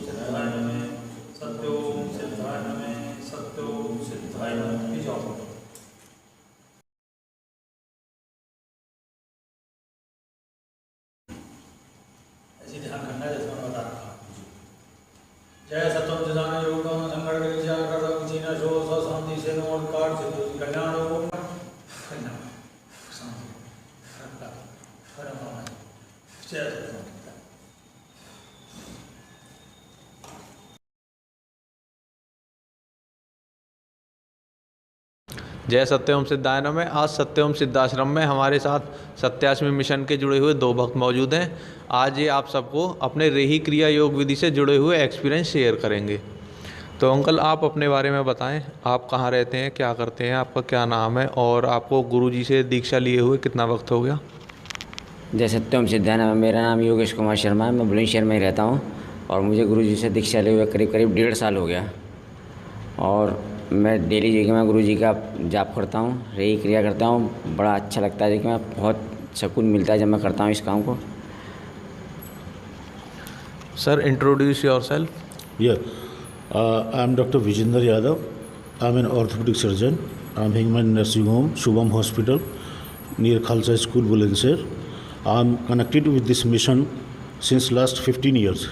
सिद्धाय नमः, सत्योम सिद्धाय नमः, सत्योम सिद्धाय नमः। ये जाओ। ऐसे ध्यान करना है जैसे मैंने बता रखा। जय सत्यम चिदानंद योगम संगड़ विद्या करम जीना शो स शांति से नोर कार से कल्याण हो कल्याण शांति परमात्मा जय सत्यम। जय सत्यम सिद्धाय नमः। आज सत्यम सिद्धाश्रम में हमारे साथ सत्याश्रमी मिशन के जुड़े हुए 2 भक्त मौजूद हैं। आज ये आप सबको अपने रेही क्रिया योग विधि से जुड़े हुए एक्सपीरियंस शेयर करेंगे। तो अंकल, आप अपने बारे में बताएं, आप कहाँ रहते हैं, क्या करते हैं, आपका क्या नाम है और आपको गुरुजी से दीक्षा लिए हुए कितना वक्त हो गया? जय सत्यम सिद्धाय नमः। मेरा नाम योगेश कुमार शर्मा है। मैं बुलंदशहर में ही रहता हूँ और मुझे गुरुजी से दीक्षा लिए हुए करीब 1.5 साल हो गया। और मैं डेली जो कि मैं गुरुजी का जाप करता हूँ, रेही क्रिया करता हूँ। बड़ा अच्छा लगता है, जो कि मैं बहुत सुकून मिलता है जब मैं करता हूँ इस काम को। Sir, introduce yourself. I am Dr. Vijender Yadav. I am an orthopedic surgeon. I am having my nursing home, Shubham Hospital, near Khalsa School, Bulandshahr. I am connected with this mission since last 15 years,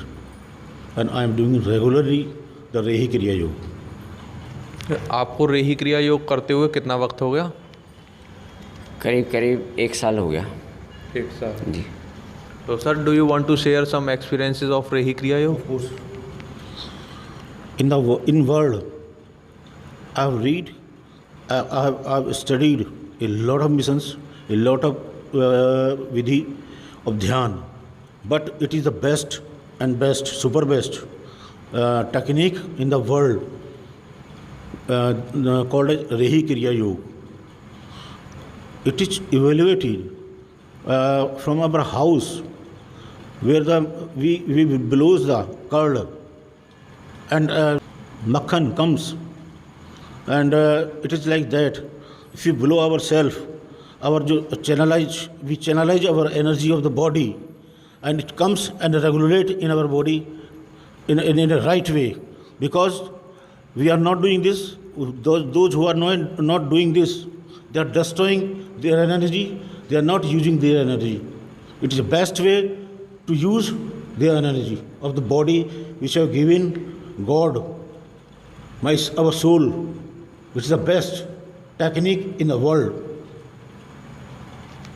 and I am doing regularly the Rehi Kriya Yoga. आपको रेही क्रिया योग करते हुए कितना वक्त हो गया? करीब 1 साल हो गया। 1 साल जी। तो sir, do you want to share some experiences of Rehi Kriya योग? Of course. In world, I have read, I have studied a lot of missions, a lot of vidhi of dhyan, but it is the best and best, super best technique in the world called as Rehi Kriya Yoga. It is evaluated from our house where we blows the curd and makhan comes, and it is like that. If we blow ourselves, we channelize our energy of the body, and it comes and regulate in our body in a right way. Because we are not doing this, those who are not doing this, they are destroying their energy, they are not using their energy. It is the best way to use their energy of the body which have given God, our soul, which is the best technique in the world.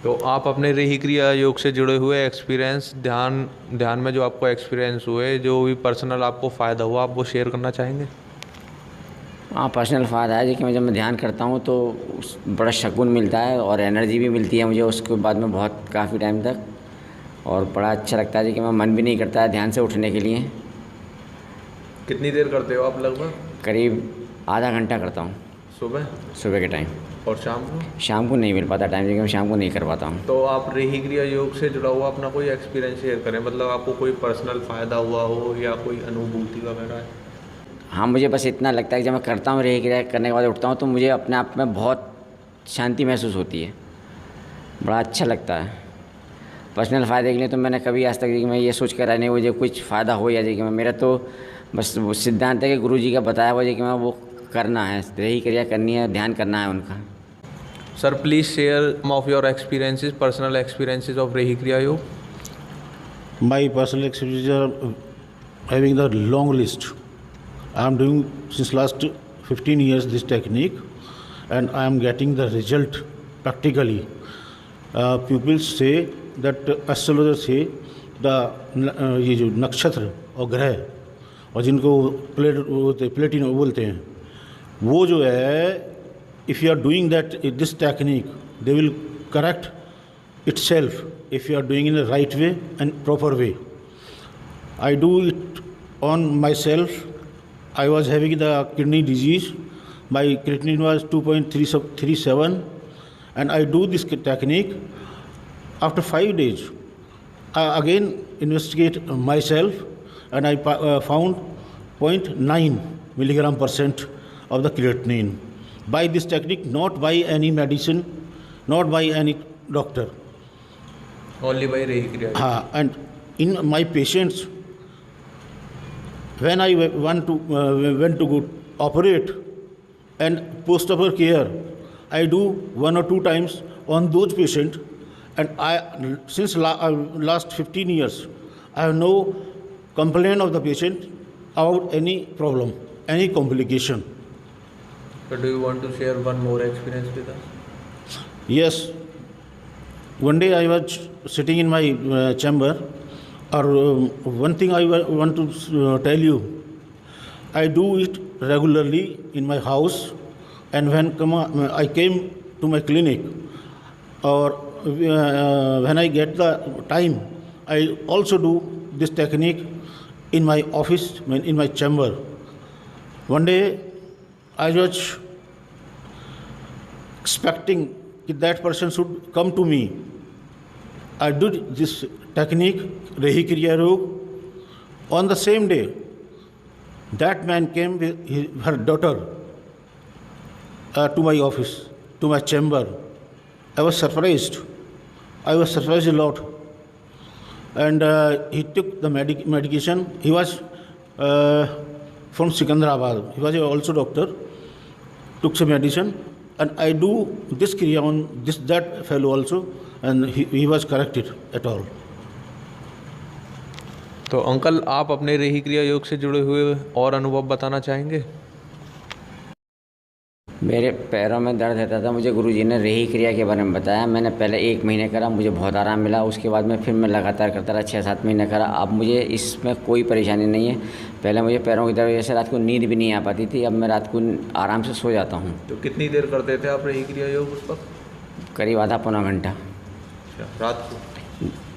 तो आप अपने रेही क्रिया योग से जुड़े हुए experience, ध्यान में जो आपको एक्सपीरियंस हुए, जो भी पर्सनल आपको फ़ायदा हुआ, आप वो शेयर करना चाहेंगे? हाँ, पर्सनल फ़ायदा है कि जब मैं ध्यान करता हूँ तो बड़ा सुकून मिलता है और एनर्जी भी मिलती है मुझे उसके बाद में बहुत काफ़ी टाइम तक, और बड़ा अच्छा लगता है कि मैं मन भी नहीं करता है ध्यान से उठने के लिए। कितनी देर करते हो आप लगभग? करीब आधा घंटा करता हूँ। सुबह के टाइम। और शाम को नहीं मिल पाता टाइम, लेकिन मैं शाम को नहीं कर पाता हूँ। तो आप रेही क्रिया योग से जुड़ा हुआ अपना कोई एक्सपीरियंस शेयर करें, मतलब आपको कोई पर्सनल फ़ायदा हुआ हो या कोई अनुभूति वगैरह है? हाँ, मुझे बस इतना लगता है कि जब मैं करता हूँ रेही क्रिया करने के बाद उठता हूँ तो मुझे अपने आप में बहुत शांति महसूस होती है, बड़ा अच्छा लगता है। पर्सनल फ़ायदे के लिए तो मैंने कभी आज तक कि मैं ये सोच कर नहीं मुझे कुछ फ़ायदा हो या कि मेरा तो बस वो सिद्धांत है कि गुरुजी का बताया हुआ है कि मैं वो करना है, रेही क्रिया करनी है, ध्यान करना है उनका। Sir, please share some of your experiences, personal experiences of Rehi Kriya योग। My personal experiences are having the long list. I am doing since last 15 years this technique, and I am getting the result practically. Pupils say that astrologers say ये जो नक्षत्र और ग्रह और जिनको प्लेटिनो बोलते हैं, वो जो है, if you are doing that this technique, they will correct itself if you are doing in the right way and proper way. I do it on myself. I was having the kidney disease. My creatinine was 2.37, and I do this technique. After 5 days, I again investigate myself, and I found 0.9 milligram % of the creatinine. By this technique, not by any medicine, not by any doctor. Only by Rehi Kriya. And in my patients, when I went to go operate and post-op care, I do 1 or 2 times on those patients, and since last 15 years, I have no complaint of the patient about any problem, any complication. So do you want to share one more experience with us? Yes. One day I was sitting in my chamber, one thing I want to tell you, I do it regularly in my house, and when I came to my clinic, or when I get the time, I also do this technique in my office, in my chamber. One day I was expecting that person should come to me. I did this technique, Rehi Kriya Yog. On the same day, that man came with her daughter to my office, to my chamber. I was surprised. I was surprised a lot. And he took the medication. He was from Sikandrabad. He was also doctor. Took some medicine. And I do this kriya on that fellow also. And he was corrected at all. तो uncle, आप अपने रेही क्रिया योग से जुड़े हुए और अनुभव बताना चाहेंगे? मेरे पैरों में दर्द रहता था, मुझे गुरुजी ने रेही क्रिया के बारे में बताया। मैंने पहले 1 महीने करा, मुझे बहुत आराम मिला। उसके बाद में फिर मैं लगातार करता रहा, 6-7 महीने करा। अब मुझे इसमें कोई परेशानी नहीं है। पहले मुझे पैरों की दर्द वजह से रात को नींद भी नहीं आ पाती थी, अब मैं रात को आराम से सो जाता हूँ। तो कितनी देर करते थे आप रेही क्रिया योग उस वक्त? करीब आधा-पौना घंटा।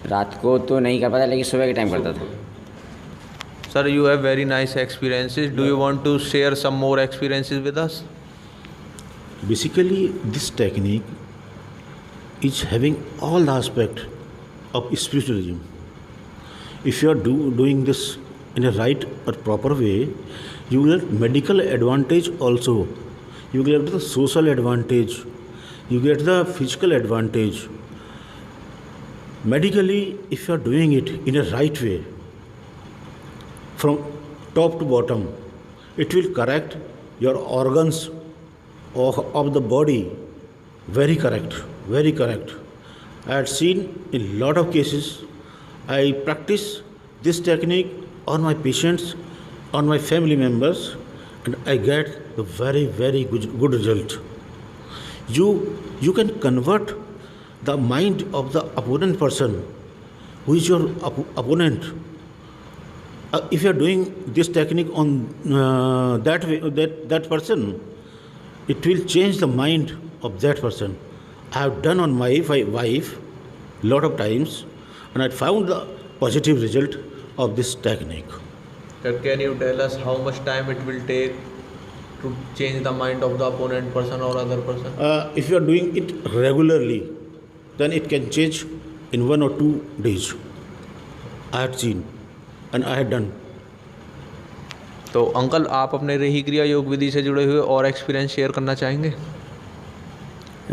रात को तो नहीं कर पाता, लेकिन सुबह के टाइम करता था। Sir, you have very nice experiences. Do you want to share some more experiences with us? Basically, this technique is having all the aspects of spiritualism. If you are doing this in a right or proper way, you will get medical advantage also. You get the social advantage. You get the physical advantage. Medically, if you are doing it in a right way, from top to bottom, it will correct your organs of the body. Very correct, very correct. I had seen in a lot of cases. I practice this technique on my patients, on my family members, and I get the very, very good result. You can convert the mind of the opponent person, who is your opponent. If you are doing this technique on that way, that person, it will change the mind of that person. I have done on my wife lot of times, and I found the positive result of this technique. Sir, can you tell us how much time it will take to change the mind of the opponent person or other person? If you are doing it regularly, then it can change in 1 or 2 days. I had seen. And I had done. तो uncle, आप अपने रेही क्रिया योग विधि से जुड़े हुए और experience share करना चाहेंगे?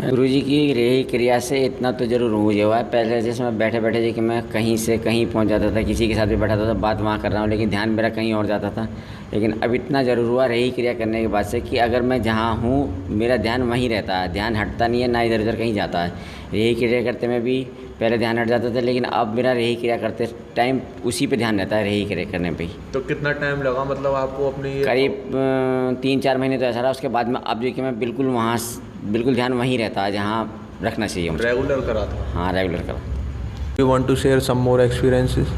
गुरुजी की रेही क्रिया से इतना तो ज़रूर मुझे हुआ है। पहले जैसे मैं बैठे बैठे जी कि मैं कहीं से कहीं पहुंच जाता था, किसी के साथ भी बैठा था, बात वहाँ कर रहा हूँ, लेकिन ध्यान मेरा कहीं और जाता था। लेकिन अब इतना ज़रूर हुआ रेही क्रिया करने के बाद से कि अगर मैं जहाँ हूँ मेरा ध्यान वहीं रहता है, ध्यान हटता नहीं है, ना इधर उधर कहीं जाता है। रेही क्रिया करते में भी पहले ध्यान हट जाता था, लेकिन अब मेरा रेही क्रिया करते टाइम उसी पे ध्यान रहता है, रेही क्रिया करने पे ही। तो कितना टाइम लगा मतलब आपको अपनी? करीब 3-4 महीने तो ऐसा रहा। उसके बाद में अब जो कि मैं बिल्कुल वहाँ बिल्कुल ध्यान वहीं रहता है जहाँ रखना चाहिए मुझे। रेगुलर करा था? हाँ, रेगुलर करा। You want to share some more experiences?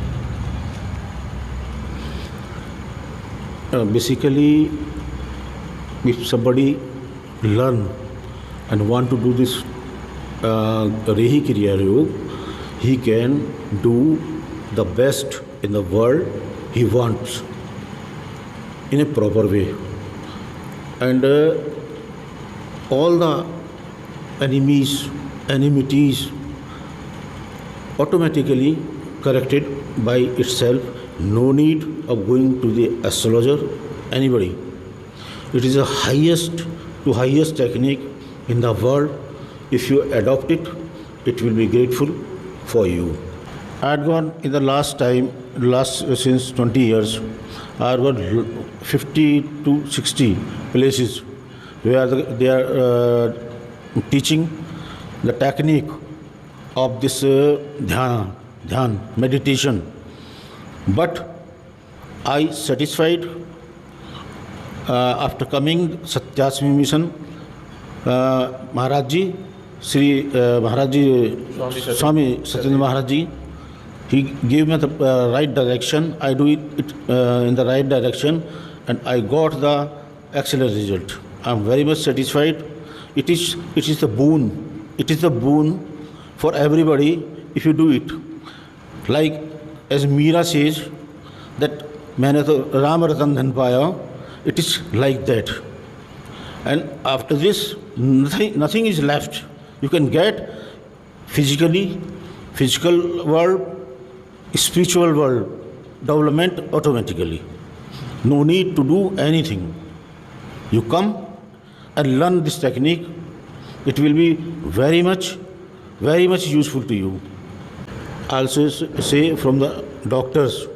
Basically, if somebody learn and want to do this Rehi Kriya Yoga, he can do the best in the world he wants in a proper way. And all the enmities automatically corrected by itself. No need of going to the astrologer, anybody. It is the highest technique in the world. If you adopt it, it will be grateful for you. I had gone in the since 20 years, I had gone 50 to 60 places where they are teaching the technique of this dhyan, meditation. But I satisfied after coming Satyashmi mission, Maharaj Ji, Maharaj Ji, Swami Satyendra Maharaj Ji, he gave me the right direction. I do it in the right direction, and I got the excellent result. I am very much satisfied. It is the boon. It is the boon for everybody if you do it. Like as Meera says that मैंने तो राम रतन धन पाया. It is like that. And after this, nothing is left. You can get physical world, spiritual world, development automatically. No need to do anything. You come and learn this technique. It will be very much useful to you. I also say from the doctors,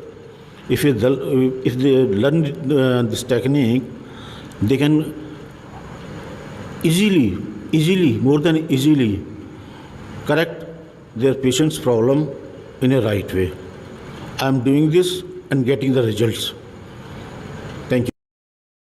if they learn this technique, they can easily, more than easily, correct their patient's problem in a right way. I am doing this and getting the results.